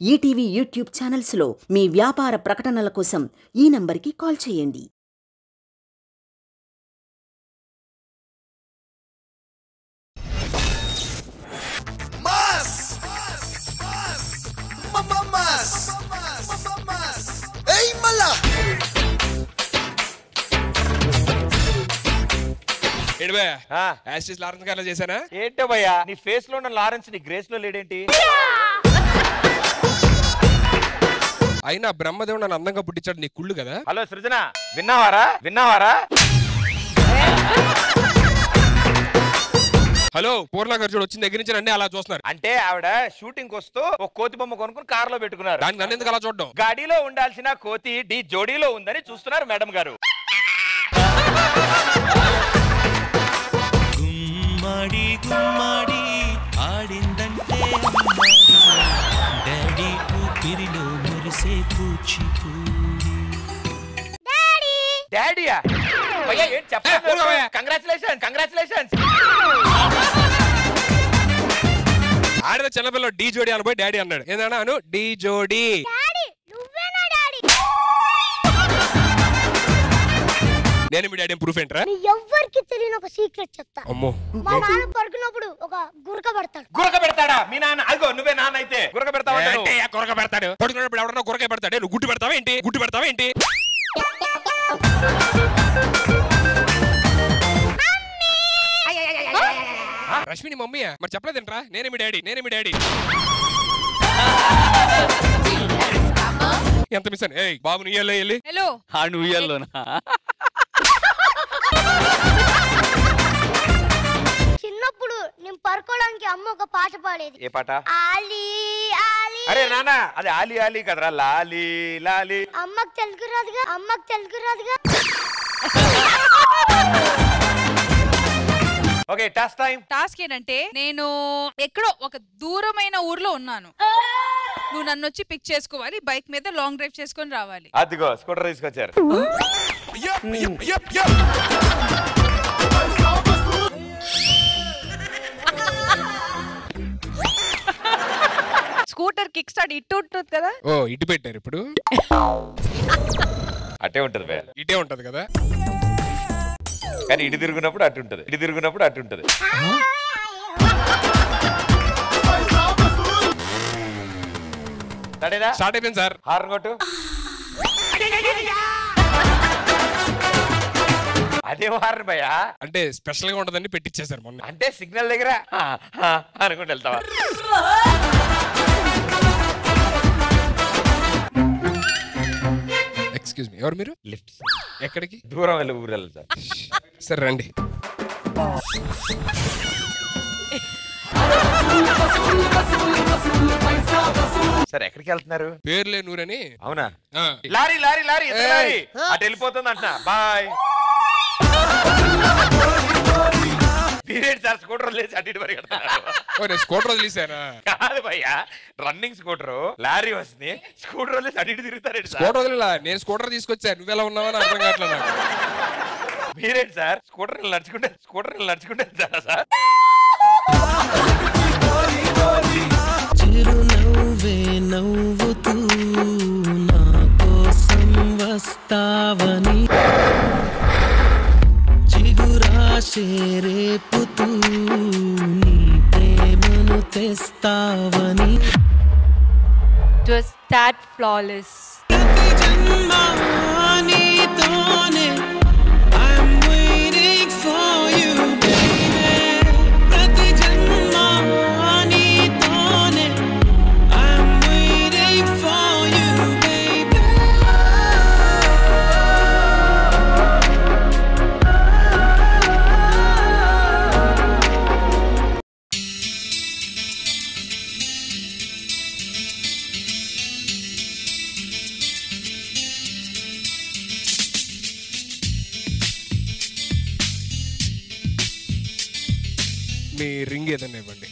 ETV YouTube ఛానల్స్లో మీ వ్యాపార ప్రకటనల కోసం ఈ నంబర్కి కాల్ చేయండి. చేశానా ఏంటో భయ్యా నీ ఫేస్ లో ఉన్న లారెన్స్ నీ గ్రేస్ లో లేడేంటి? అయినా బ్రహ్మదేవుడు నన్ను అందంగా పుట్టించాడు, నీ కుళ్ళు కదా. హలో సృజన, విన్నావారా? హలో పూర్ణ గారు వచ్చిన దగ్గర నుంచి నన్ను అలా చూస్తున్నారు. అంటే ఆవిడ షూటింగ్ వస్తూ ఒక కోతి బొమ్మ కొనుక్కుని కార్ లో పెట్టుకున్నారు. దానికి నన్ను ఎందుకు అలా చూడడం? గాడిలో ఉండాల్సిన కోతి డి జోడీలో ఉందని చూస్తున్నారు మేడం గారు. గుమ్మడి గుమ్మడి ఆడిందంటే డాడీ ఊపిరిలో మురిసే కూచిపూడి. డాడీయా? భయ్యా ఏం చెప్పలేదు. కంగ్రాచులేషన్స్. ఆడిన చిన్నపిల్ల డి జోడీ అని పోయి డాడీ అన్నాడు. ఏదన్నా అను డి జోడీ. నేను మీ డాడీ ప్రూఫ్ ఏంట్రా? ఎవ్వరికి తెలియని ఒక సీక్రెట్ చెప్తా. అమ్మో, మా నాన్న పడుకున్నప్పుడు ఒక గురక పెడతాడా? మీ నాన్న అదిగో నువ్వే నాన్న అయితే గురక పెడతాడు. పడుకున్నప్పుడు ఎవడన్నా గురక పెడతాడే, నువ్వు గుడ్డు పెడతావా ఏంటి? రష్మిని మమ్మీ మరి చెప్పలేదేంట్రా? నేనే మీ డాడీ. ఎంత మిస్ అని బాబు నువ్వు వెళ్ళి చిన్నప్పుడు నేను పడుకోవడానికి అమ్మ ఒక పాట పాడేది. ఏ పాట? ఆలి ఆలి. అరే నాన్న అది ఆలి ఆలి కదరా, లాలి లాలి. అమ్మకు తెలుగు రాదుగా. ఓకే టాస్క్ ఏంటంటే నేను ఎక్కడో ఒక దూరమైన ఊర్లో ఉన్నాను. నువ్వు నన్ను వచ్చి పిక్ చేసుకోవాలి, బైక్ మీద లాంగ్ డ్రైవ్ చేసుకొని రావాలి. అదిగో స్కూటర్ తీసుకొచ్చారు. స్కూటర్ కిక్ స్టార్ట్ ఇటు ఉంటుంది కదా. ఓ ఇటు పెట్టారు ఇప్పుడు. అట్టే ఉంటది భయ్యా. ఇటే ఉంటది కదా, కానీ ఇటు తిరుగునప్పుడు అటు ఉంటది. స్టార్ట్ అయిపోయింది సార్. హార్న్ కొట్టు. అదే హార్న్ భయ్యా. అంటే స్పెషల్ గా ఉంటదని పెట్టించేసారు మొన్న. అంటే సిగ్నల్ దగ్గర అనుకుంటూ వెళ్తావా? ఎక్స్క్యూజ్ మీ, ఎవరు మీరు? లిఫ్ట్. ఎక్కడికి? దూరం వెళ్ళి ఊరు వెళ్ళాలి సార్. సరే రండి. సార్ ఎక్కడికి వెళ్తున్నారు? పేర్లే నూరని. అవునా? లారీ అటు వెళ్ళిపోతుంది అంటున్నా. బాయ్. సార్ స్కూటర్ వదిలేసి అటు ఇటు పరిగెడతారు. స్కూటర్ వదిలేసారా? కాదు భయ్యా, రన్నింగ్ స్కూటర్ లారీ వస్తుంది, స్కూటర్ వదిలేసి అటు ఇటు తిరుగుతారు. స్కూటర్ వదిలేలా? నేను స్కూటర్ తీసుకొచ్చా, నువ్వెలా ఉన్నావని అర్థం కావట్లేదు నాకు. మీరేంటి సార్ స్కూటర్ నడుచుకుంటే వెళ్తారా సార్? చిరునవ్వే నవ్వుతూ నా కోసం వస్తావని, చిగురాశే రేపుతూ నీ ప్రేమను తెస్తావని. It was that flawless. ప్రతి జన్మ నీతోనే I'm waiting for you baby. ప్రతి జన్మ నీతోనే I'm waiting for you baby. Me ring ఏదన్నా ఇవ్వండి.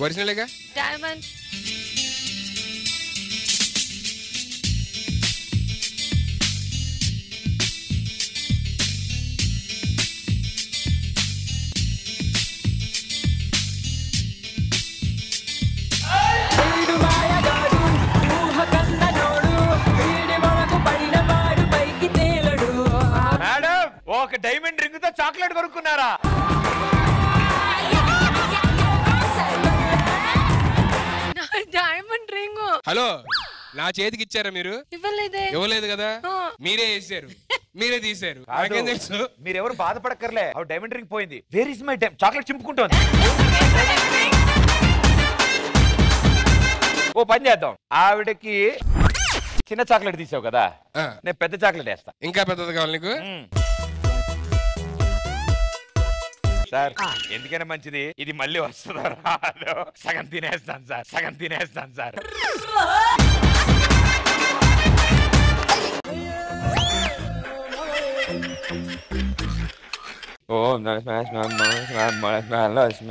ఒరిజినలేగా? Diamond. Diamond ring. హలో, నా చేతికి ఇచ్చారా మీరు? ఇవ్వలేదు కదా, మీరే వేసారు, మీరే తీసారు. నాకేం తెలుసు? మీరెవరు బాధపడక్కర్లే, డైమండ్ రింగ్ పోయింది. వేర్ ఇస్ మై చాక్లెట్ చింపుకుంటోంది. ఓ పని చేద్దాం, ఆవిడకి చిన్న చాక్లెట్ తీసావు కదా, నేను పెద్ద చాక్లెట్ వేస్తా. ఇంకా పెద్దది కావాలి నీకు? సార్ ఎందుకైనా మంచిది, ఇది మళ్ళీ వస్తుందో రాదో సగం తినేస్తాను సార్, సగం తినేస్తాను సార్.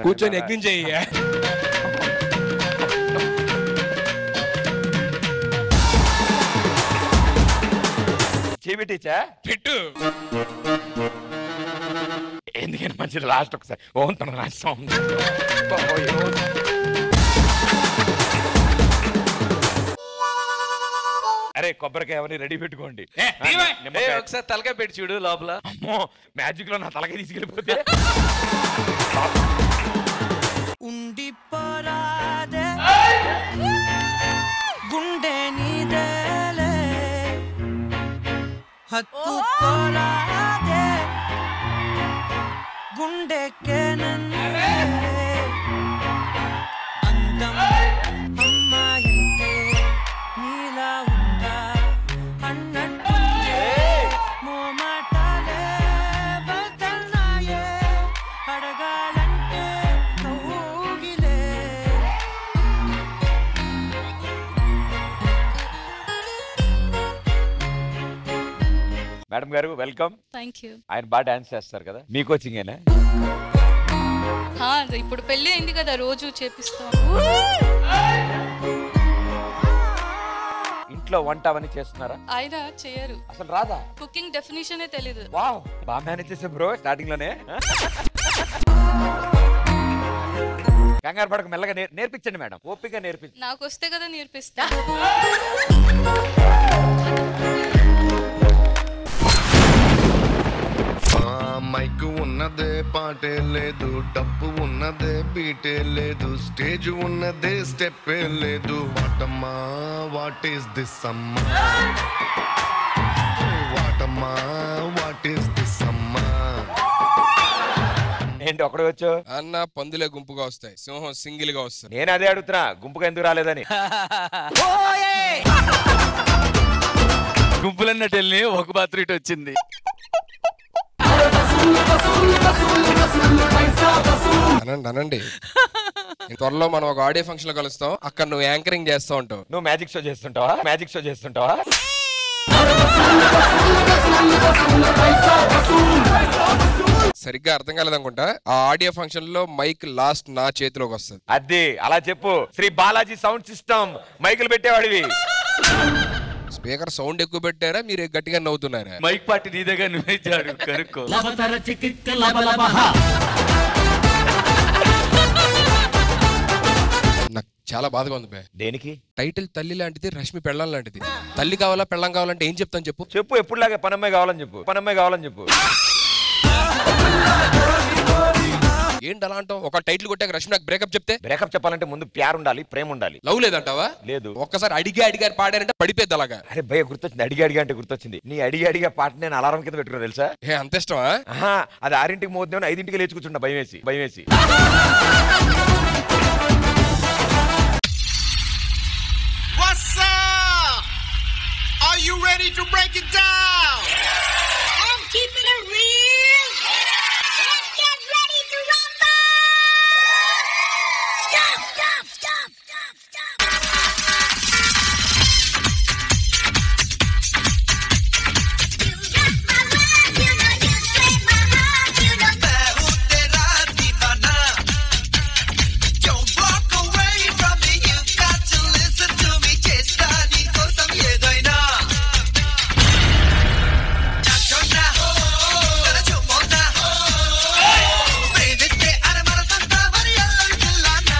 కూర్చొని యజ్ఞం చెయ్యి. చేపెట్టించా పెట్టు. ఎందుకని మంచిది లాస్ట్ ఒకసారి ఓం తన రాష్ట్రం. అరే కొబ్బరికాయ అవన్నీ రెడీ పెట్టుకోండి. ఒకసారి తలకాయ పెట్టి చూడు లోపల. అమ్మో మ్యాజిక్ లో నా తలకాయ తీసుకెళ్ళిపోతే. ఉండిపోరాదే గుండె నీదేలే హత్తుకోరాదే గుండెకే నన్నే అందం అమ్మాయంటే నీలా ఉందా అన్నట్టుందే మోమాటాలే వదల్నాయే అడగాలంటే కౌగిలే. మేడం గారు వెల్కమ్. Thank you. ఆయన బాగా డాన్స్ చేస్తారు కదా, మీ కోచింగేనా? ఇప్పుడు పెళ్లి అయింది కదా, రోజు చేపిస్తాం. ఇంట్లో వంట అవన్నీ చేస్తున్నారా? ఆయన చేయరు, అసలు రాదా? కుకింగ్ డెఫినేషన్ తెలీదు. వావ్, బాగా మేనేజ్ చేసే బ్రో స్టార్టింగ్ లోనే. కంగారు పడక, మెల్లగా నేర్పించండి మేడం, ఓపిక నేర్పించండి. నాకు వస్తే కదా నేర్పిస్తా. మైక్ ఉన్నదే పాటే లేదు, డప్పు ఉన్నదే బీటే లేదు, స్టేజ్ ఉన్నదే స్టెప్పే లేదు. వాటమ్మా వాట్ ఈస్ దిస్ అమ్మా, వాటమ్మా వాట్ ఈస్ దిస్ అమ్మా. ఏంటి ఒకడే వచ్చో అన్న? పందులే గుంపుగా వస్తాయి, సింహం సింగిల్ గా వస్తాయి. నేను అదే అడుగుతున్నా, గుంపుగా ఎందుకు రాలేదని. గుంపులన్నట్టు వెళ్ళి ఒక బాత్రూమ్ ఇటు వచ్చింది. అనండి త్వరలో మనం ఒక ఆడియో ఫంక్షన్ లో కలుస్తాం, అక్కడ నువ్వు యాంకరింగ్ చేస్తూ ఉంటావు. నువ్వు మ్యాజిక్ షో చేస్తుంటావా? మ్యాజిక్ షో చేస్తుంటావా? సరిగ్గా అర్థం కాలేదనుకుంటా. ఆ ఆడియో ఫంక్షన్ లో మైక్ లాస్ట్ నా చేతిలోకి వస్తుంది. అది అలా చెప్పు. శ్రీ బాలాజీ సౌండ్ సిస్టమ్ మైకులు పెట్టేవాడివి. స్పీకర్ సౌండ్ ఎక్కువ పెట్టారా, మీరు గట్టిగా నవ్వుతున్నారా? మైక్ పార్టీ నీ దగ్గర నువ్వే జాడు కనుక్కో. నాకు చాలా బాధగా ఉంది బే. దేనికి? టైటిల్ తల్లి లాంటిది, రష్మి పెళ్ళం లాంటిది. తల్లి కావాలా పెళ్ళం కావాలంటే ఏం చెప్తాను చెప్పు? చెప్పు, ఎప్పుడులాగా పనమ్మాయి కావాలని చెప్పు, పనమ్మాయి కావాలని చెప్పు. ఏంటి అలా అంటావు? ఒక టైటిల్ కొట్టాక రష్మి నాకు బ్రేకప్ చెప్తే? బ్రేకప్ చెప్పాలంటే ముందు ప్యార్ ఉండాలి, ప్రేమ ఉండాలి. లవ్ లేదంటావా? లేదు. ఒక్కసారి అడిగారు పాడారంటే పడిపోద్ది అలాగా. అరే భయ గుర్తొచ్చింది, అడిగా అంటే గుర్తొచ్చింది. నీ అడిగా పాట నేను అలారం కింద పెట్టుకున్నా తెలుసా? అంత ఇష్టమా? అది 6ంటికి మోద్దామని 5ంటికి లేచి కూర్చుంటా భయం వేసి. What's up? Are you ready to break it down? I'm keeping it real. Let's get ready to rumble. Stop. You got my love, you know you straight my heart, you know. Don't walk away from me, you've got to listen to me. చేస్తా నీ కోసం ఏదైనా. నాచోనా తరచుమోనా ప్రేమిస్తే అరే మనసంతా మరి అల్లరి పిల్లనా.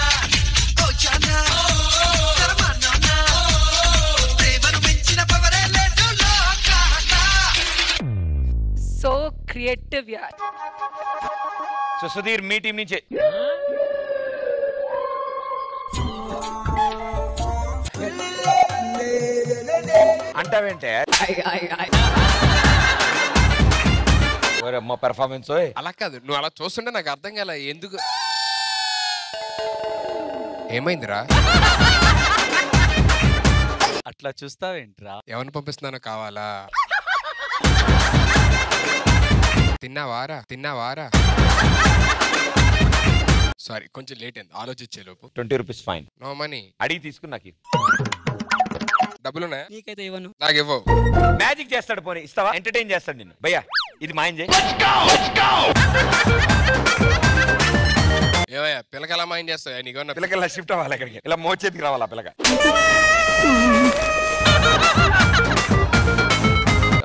ఓ జానా సరమానా ప్రేమను మించిన పవరే లేదు లోకానా. సో క్రియేటివ్ యార్. సో సుధీర్ మీ టీం నుంచి అంటావేంటే మా పెర్ఫార్మెన్స్ అలా కాదు, నువ్వు అలా చూస్తుంటే నాకు అర్థం కాల ఎందుకు. ఏమైందిరా? అట్లా చూస్తావేంట్రా? ఎవరిని పంపిస్తున్నానో కావాలా? తిన్నావారా? సారీ, కొంచెం లేట్ అయింది ఆలోచించే లోపు. 20 రూపీస్ ఫైన్. No money. అడిగి తీసుకుని నాకు డబ్బులున్నాయా? నీకైతే ఇవ్వను. నాకు ఇవ్వవు. మ్యాజిక్ చేస్తాడు, పోనీ ఇస్తావా? ఎంటర్టైన్ చేస్తాడు నిన్ను. భయ్యా ఇది మాయం చేయి. ఏవయ్యా పిల్లక ఎలా మైండ్ చేస్తావా? నీకు పిల్లకి ఇలా షిఫ్ట్ అవ్వాలి ఇక్కడికి, ఇలా మోచేతికి రావాలా పిల్లక.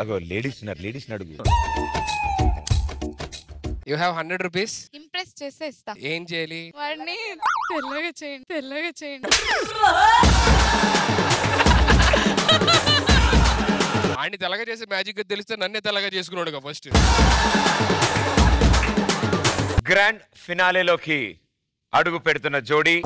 అగో లేడీస్ ఉన్నారు, లేడీస్ అడుగు. You have 100 rupees. ఇంప్రెస్ చేస్తే ఇస్తా. ఏం చేయాలి? వాడిని తెల్లగా చేయండి. వాడిని తెల్లగా చేసే మ్యాజిక్ తెలిస్తే నన్నే తెల్లగా చేసుకున్నాడుగా ఫస్ట్. గ్రాండ్ ఫినాలేలోకి అడుగు పెడుతున్న జోడీ